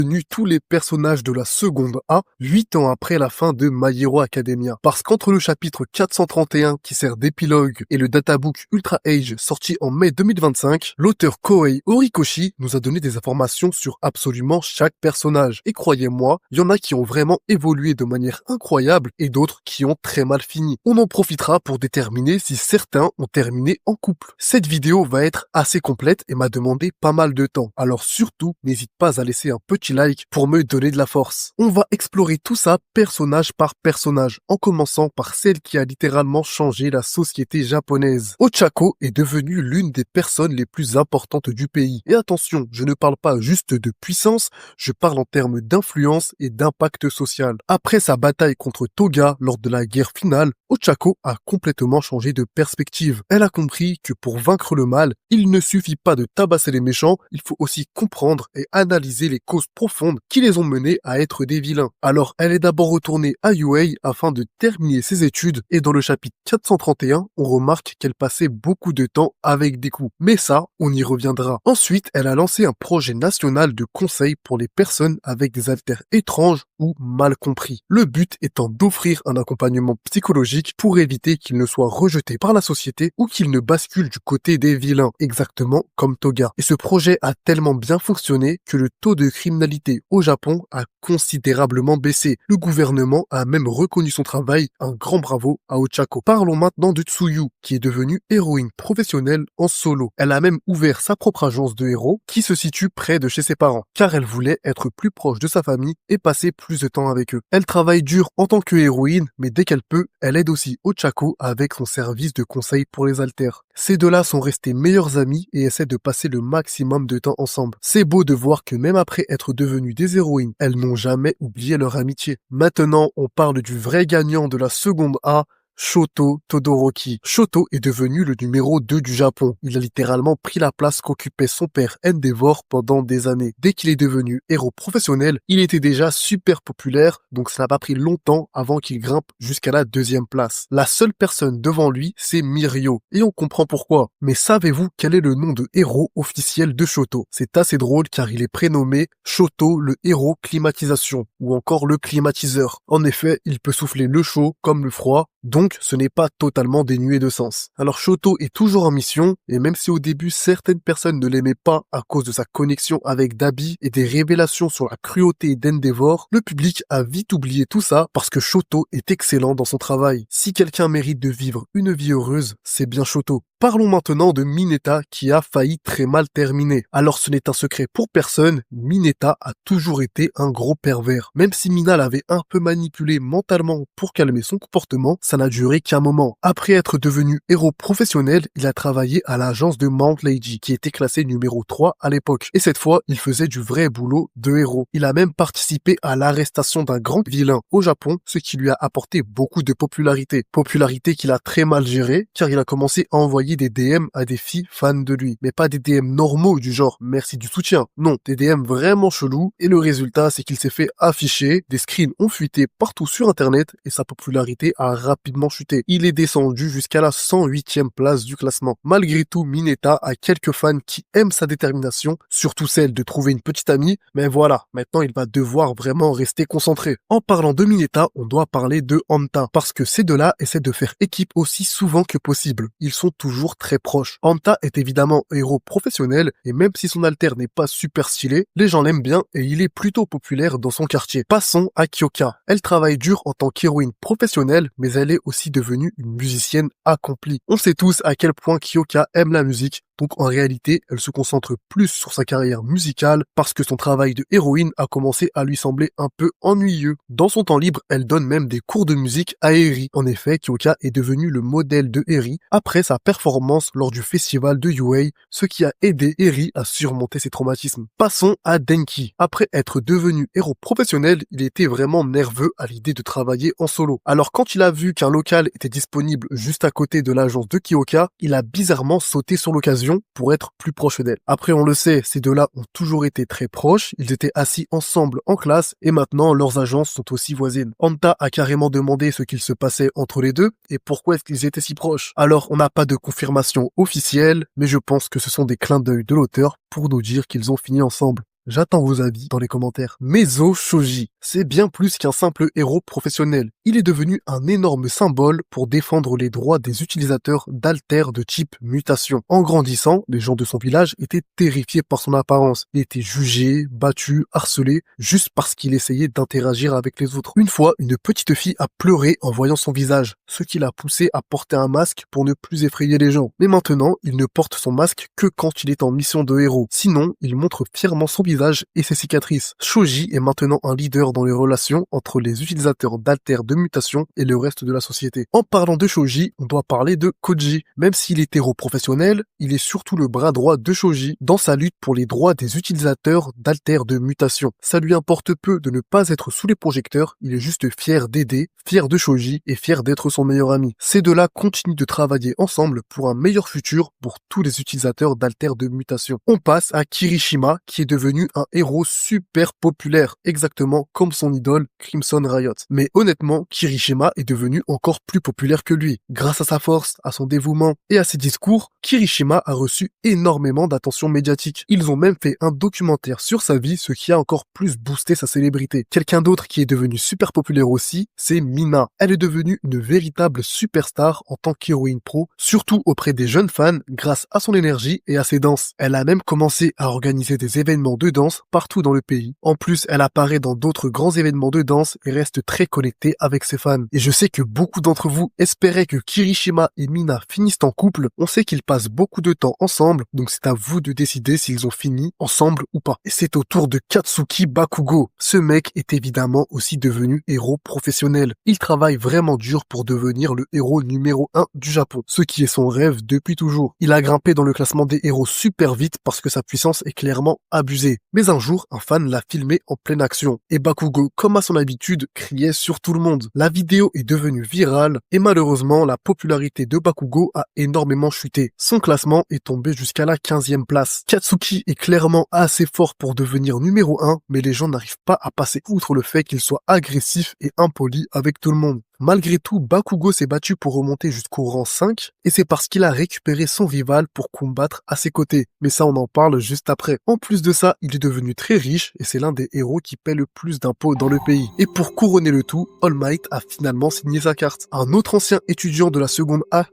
Devenu tous les personnages de la seconde A, 8 ans après la fin de My Hero Academia. Parce qu'entre le chapitre 431 qui sert d'épilogue et le databook Ultra Age sorti en mai 2025, l'auteur Kohei Horikoshi nous a donné des informations sur absolument chaque personnage. Et croyez-moi, il y en a qui ont vraiment évolué de manière incroyable et d'autres qui ont très mal fini. On en profitera pour déterminer si certains ont terminé en couple. Cette vidéo va être assez complète et m'a demandé pas mal de temps. Alors surtout, n'hésite pas à laisser un petit like pour me donner de la force. On va explorer tout ça personnage par personnage, en commençant par celle qui a littéralement changé la société japonaise. Ochako est devenue l'une des personnes les plus importantes du pays. Et attention, je ne parle pas juste de puissance, je parle en termes d'influence et d'impact social. Après sa bataille contre Toga lors de la guerre finale, Ochako a complètement changé de perspective. Elle a compris que pour vaincre le mal, il ne suffit pas de tabasser les méchants, il faut aussi comprendre et analyser les causes profondes qui les ont menés à être des vilains. Alors elle est d'abord retournée à UA afin de terminer ses études et dans le chapitre 431, on remarque qu'elle passait beaucoup de temps avec Deku. Mais ça, on y reviendra. Ensuite, elle a lancé un projet national de conseil pour les personnes avec des alters étranges ou mal compris. Le but étant d'offrir un accompagnement psychologique pour éviter qu'ils ne soient rejetés par la société ou qu'ils ne basculent du côté des vilains, exactement comme Toga. Et ce projet a tellement bien fonctionné que le taux de criminalité au Japon a considérablement baissé. Le gouvernement a même reconnu son travail, un grand bravo à Ochako. Parlons maintenant de Tsuyu, qui est devenue héroïne professionnelle en solo. Elle a même ouvert sa propre agence de héros, qui se situe près de chez ses parents, car elle voulait être plus proche de sa famille et passer plus de temps avec eux. Elle travaille dur en tant que héroïne, mais dès qu'elle peut, elle aide aussi Ochako avec son service de conseil pour les alters. Ces deux-là sont restés meilleurs amis et essaient de passer le maximum de temps ensemble. C'est beau de voir que même après être devenues des héroïnes, elles n'ont jamais oublié leur amitié. Maintenant, on parle du vrai gagnant de la seconde A, Shoto Todoroki. Shoto est devenu le numéro 2 du Japon. Il a littéralement pris la place qu'occupait son père Endeavor pendant des années. Dès qu'il est devenu héros professionnel, il était déjà super populaire, donc ça n'a pas pris longtemps avant qu'il grimpe jusqu'à la 2e place. La seule personne devant lui, c'est Mirio, et on comprend pourquoi. Mais savez-vous quel est le nom de héros officiel de Shoto? C'est assez drôle car il est prénommé Shoto le héros climatisation, ou encore le climatiseur. En effet, il peut souffler le chaud comme le froid, donc ce n'est pas totalement dénué de sens. Alors Shoto est toujours en mission, et même si au début certaines personnes ne l'aimaient pas à cause de sa connexion avec Dabi et des révélations sur la cruauté d'Endeavor, le public a vite oublié tout ça parce que Shoto est excellent dans son travail. Si quelqu'un mérite de vivre une vie heureuse, c'est bien Shoto. Parlons maintenant de Mineta qui a failli très mal terminer. Alors ce n'est un secret pour personne, Mineta a toujours été un gros pervers. Même si Mina l'avait un peu manipulé mentalement pour calmer son comportement, ça n'a duré qu'un moment. Après être devenu héros professionnel, il a travaillé à l'agence de Mount Leiji, qui était classée numéro 3 à l'époque. Et cette fois, il faisait du vrai boulot de héros. Il a même participé à l'arrestation d'un grand vilain au Japon, ce qui lui a apporté beaucoup de popularité. Popularité qu'il a très mal gérée, car il a commencé à envoyer des DM à des filles fans de lui. Mais pas des DM normaux du genre merci du soutien. Non, des DM vraiment chelous. Et le résultat, c'est qu'il s'est fait afficher, des screens ont fuité partout sur internet et sa popularité a rapidement chuté. Il est descendu jusqu'à la 108e place du classement. Malgré tout, Mineta a quelques fans qui aiment sa détermination, surtout celle de trouver une petite amie. Mais voilà, maintenant il va devoir vraiment rester concentré. En parlant de Mineta, on doit parler de Hanta, parce que ces deux-là essaient de faire équipe aussi souvent que possible. Ils sont toujours très proches. Hanta est évidemment un héros professionnel et même si son alter n'est pas super stylé, les gens l'aiment bien et il est plutôt populaire dans son quartier. Passons à Kyoka. Elle travaille dur en tant qu'héroïne professionnelle, mais elle est aussi devenue une musicienne accomplie. On sait tous à quel point Kyoka aime la musique, donc en réalité, elle se concentre plus sur sa carrière musicale parce que son travail de héroïne a commencé à lui sembler un peu ennuyeux. Dans son temps libre, elle donne même des cours de musique à Eri. En effet, Kyoka est devenue le modèle de Eri après sa performance lors du festival de UA, ce qui a aidé Eri à surmonter ses traumatismes. Passons à Denki. Après être devenu héros professionnel, il était vraiment nerveux à l'idée de travailler en solo. Alors quand il a vu qu'un local était disponible juste à côté de l'agence de Kyoka, il a bizarrement sauté sur l'occasion pour être plus proche d'elle. Après, on le sait, ces deux-là ont toujours été très proches, ils étaient assis ensemble en classe et maintenant leurs agences sont aussi voisines. Hanta a carrément demandé ce qu'il se passait entre les deux et pourquoi est-ce qu'ils étaient si proches. Alors, on n'a pas de confirmation officielle, mais je pense que ce sont des clins d'œil de l'auteur pour nous dire qu'ils ont fini ensemble. J'attends vos avis dans les commentaires. Mezo Shoji, c'est bien plus qu'un simple héros professionnel. Il est devenu un énorme symbole pour défendre les droits des utilisateurs d'altères de type mutation. En grandissant, les gens de son village étaient terrifiés par son apparence. Il était jugé, battu, harcelé, juste parce qu'il essayait d'interagir avec les autres. Une fois, une petite fille a pleuré en voyant son visage, ce qui l'a poussé à porter un masque pour ne plus effrayer les gens. Mais maintenant, il ne porte son masque que quand il est en mission de héros. Sinon, il montre fièrement son visage et ses cicatrices. Shoji est maintenant un leader dans les relations entre les utilisateurs d'altères de mutation et le reste de la société. En parlant de Shoji, on doit parler de Koji. Même s'il est héros professionnel, il est surtout le bras droit de Shoji dans sa lutte pour les droits des utilisateurs d'altères de mutation. Ça lui importe peu de ne pas être sous les projecteurs, il est juste fier d'aider, fier de Shoji et fier d'être son meilleur ami. Ces deux-là continuent de travailler ensemble pour un meilleur futur pour tous les utilisateurs d'altères de mutation. On passe à Kirishima qui est devenu un héros super populaire, exactement comme son idole Crimson Riot. Mais honnêtement, Kirishima est devenu encore plus populaire que lui. Grâce à sa force, à son dévouement et à ses discours, Kirishima a reçu énormément d'attention médiatique. Ils ont même fait un documentaire sur sa vie, ce qui a encore plus boosté sa célébrité. Quelqu'un d'autre qui est devenu super populaire aussi, c'est Mina. Elle est devenue une véritable superstar en tant qu'héroïne pro, surtout auprès des jeunes fans grâce à son énergie et à ses danses. Elle a même commencé à organiser des événements de danse partout dans le pays. En plus, elle apparaît dans d'autres grands événements de danse et reste très connectée avec ses fans. Et je sais que beaucoup d'entre vous espéraient que Kirishima et Mina finissent en couple. On sait qu'ils passent beaucoup de temps ensemble, donc c'est à vous de décider s'ils ont fini ensemble ou pas. Et c'est au tour de Katsuki Bakugo. Ce mec est évidemment aussi devenu héros professionnel. Il travaille vraiment dur pour devenir le héros numéro 1 du Japon, ce qui est son rêve depuis toujours. Il a grimpé dans le classement des héros super vite parce que sa puissance est clairement abusée. Mais un jour, un fan l'a filmé en pleine action. Et Bakugo, comme à son habitude, criait sur tout le monde. La vidéo est devenue virale et malheureusement, la popularité de Bakugo a énormément chuté. Son classement est tombé jusqu'à la 15e place. Katsuki est clairement assez fort pour devenir numéro 1, mais les gens n'arrivent pas à passer outre le fait qu'il soit agressif et impoli avec tout le monde. Malgré tout, Bakugo s'est battu pour remonter jusqu'au rang 5, et c'est parce qu'il a récupéré son rival pour combattre à ses côtés. Mais ça, on en parle juste après. En plus de ça, il est devenu très riche, et c'est l'un des héros qui paie le plus d'impôts dans le pays. Et pour couronner le tout, All Might a finalement signé sa carte. Un autre ancien étudiant de la seconde A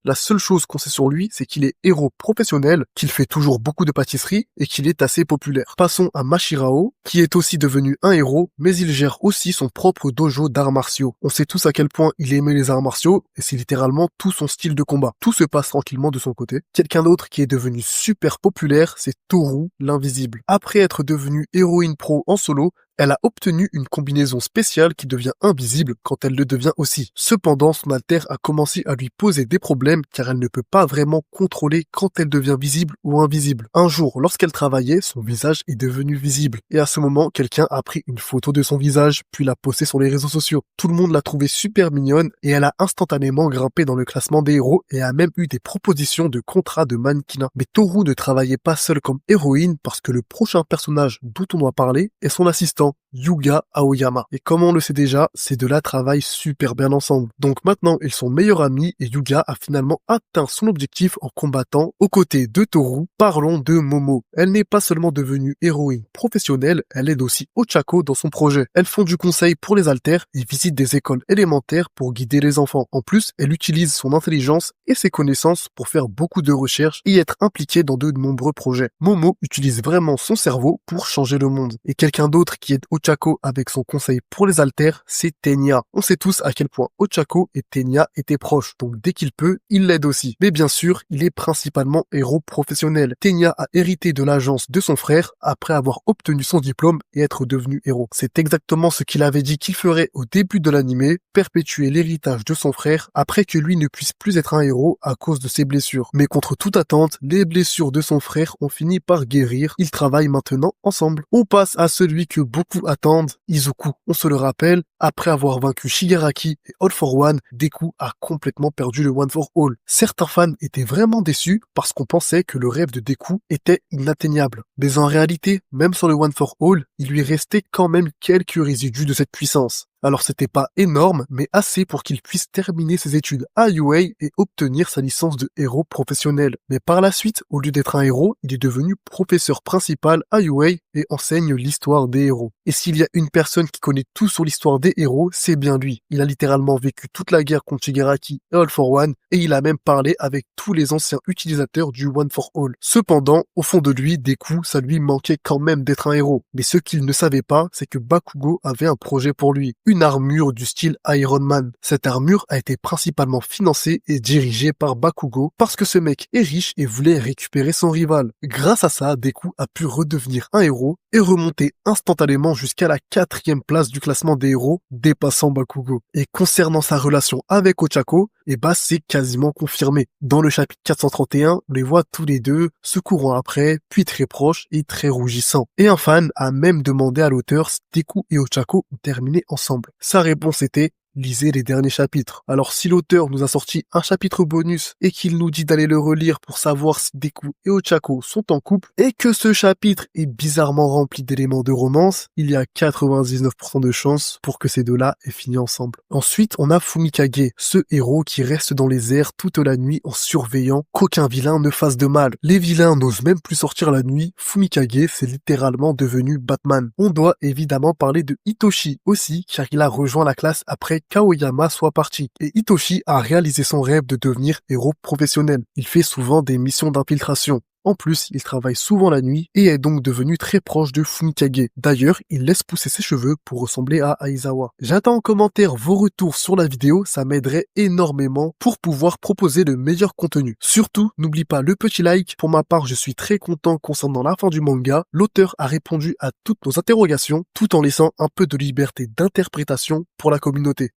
La seule chose qu'on sait sur lui, c'est qu'il est héros professionnel, qu'il fait toujours beaucoup de pâtisseries et qu'il est assez populaire. Passons à Mashirao, qui est aussi devenu un héros, mais il gère aussi son propre dojo d'arts martiaux. On sait tous à quel point il aimait les arts martiaux et c'est littéralement tout son style de combat. Tout se passe tranquillement de son côté. Quelqu'un d'autre qui est devenu super populaire, c'est Toru, l'invisible. Après être devenue héroïne pro en solo, elle a obtenu une combinaison spéciale qui devient invisible quand elle le devient aussi. Cependant, son alter a commencé à lui poser des problèmes car elle ne peut pas vraiment contrôler quand elle devient visible ou invisible. Un jour, lorsqu'elle travaillait, son visage est devenu visible. Et à ce moment, quelqu'un a pris une photo de son visage, puis l'a postée sur les réseaux sociaux. Tout le monde l'a trouvée super mignonne et elle a instantanément grimpé dans le classement des héros et a même eu des propositions de contrats de mannequinat. Mais Toru ne travaillait pas seule comme héroïne parce que le prochain personnage dont on doit parler est son assistant, Yuga Aoyama. Et comme on le sait déjà, ces deux-là travaillent super bien ensemble. Donc maintenant, ils sont meilleurs amis et Yuga a finalement atteint son objectif en combattant aux côtés de Toru. Parlons de Momo. Elle n'est pas seulement devenue héroïne professionnelle, elle aide aussi Ochako dans son projet. Elles font du conseil pour les alters et visite des écoles élémentaires pour guider les enfants. En plus, elle utilise son intelligence et ses connaissances pour faire beaucoup de recherches et être impliquée dans de nombreux projets. Momo utilise vraiment son cerveau pour changer le monde. Et quelqu'un d'autre qui aide Ochako avec son conseil pour les alters, c'est Tenya. On sait tous à quel point Ochako et Tenya étaient proches, donc dès qu'il peut, il l'aide aussi. Mais bien sûr, il est principalement héros professionnel. Tenya a hérité de l'agence de son frère après avoir obtenu son diplôme et être devenu héros. C'est exactement ce qu'il avait dit qu'il ferait au début de l'anime, perpétuer l'héritage de son frère après que lui ne puisse plus être un héros à cause de ses blessures. Mais contre toute attente, les blessures de son frère ont fini par guérir. Ils travaillent maintenant ensemble. On passe à celui que beaucoup attendent, Izuku. On se le rappelle, Après avoir vaincu Shigaraki et All for One, Deku a complètement perdu le One for All. Certains fans étaient vraiment déçus parce qu'on pensait que le rêve de Deku était inatteignable. Mais en réalité, même sur le One for All, il lui restait quand même quelques résidus de cette puissance. Alors c'était pas énorme, mais assez pour qu'il puisse terminer ses études à UA et obtenir sa licence de héros professionnel. Mais par la suite, au lieu d'être un héros, il est devenu professeur principal à UA et enseigne l'histoire des héros. Et s'il y a une personne qui connaît tout sur l'histoire des héros, c'est bien lui. Il a littéralement vécu toute la guerre contre Shigaraki et All for One, et il a même parlé avec tous les anciens utilisateurs du One for All. Cependant, au fond de lui, Deku, ça lui manquait quand même d'être un héros. Mais ce qu'il ne savait pas, c'est que Bakugo avait un projet pour lui. Une armure du style Iron Man. Cette armure a été principalement financée et dirigée par Bakugo parce que ce mec est riche et voulait récupérer son rival. Grâce à ça, Deku a pu redevenir un héros et remonter instantanément jusqu'à la 4e place du classement des héros, dépassant Bakugo. Et concernant sa relation avec Ochako, c'est quasiment confirmé. Dans le chapitre 431, on les voit tous les deux se courant après, puis très proches et très rougissants. Et un fan a même demandé à l'auteur si Deku et Ochako ont terminé ensemble. Sa réponse était: lisez les derniers chapitres. Alors si l'auteur nous a sorti un chapitre bonus et qu'il nous dit d'aller le relire pour savoir si Deku et Ochako sont en couple, et que ce chapitre est bizarrement rempli d'éléments de romance, il y a 99% de chances pour que ces deux-là aient fini ensemble. Ensuite, on a Fumikage, ce héros qui reste dans les airs toute la nuit en surveillant qu'aucun vilain ne fasse de mal. Les vilains n'osent même plus sortir la nuit, Fumikage c'est littéralement devenu Batman. On doit évidemment parler de Hitoshi aussi, car il a rejoint la classe après qu'Aoyama soit parti. Et Hitoshi a réalisé son rêve de devenir héros professionnel. Il fait souvent des missions d'infiltration. En plus, il travaille souvent la nuit et est donc devenu très proche de Fumikage. D'ailleurs, il laisse pousser ses cheveux pour ressembler à Aizawa. J'attends en commentaire vos retours sur la vidéo, ça m'aiderait énormément pour pouvoir proposer le meilleur contenu. Surtout, n'oublie pas le petit like. Pour ma part, je suis très content concernant la fin du manga. L'auteur a répondu à toutes nos interrogations tout en laissant un peu de liberté d'interprétation pour la communauté.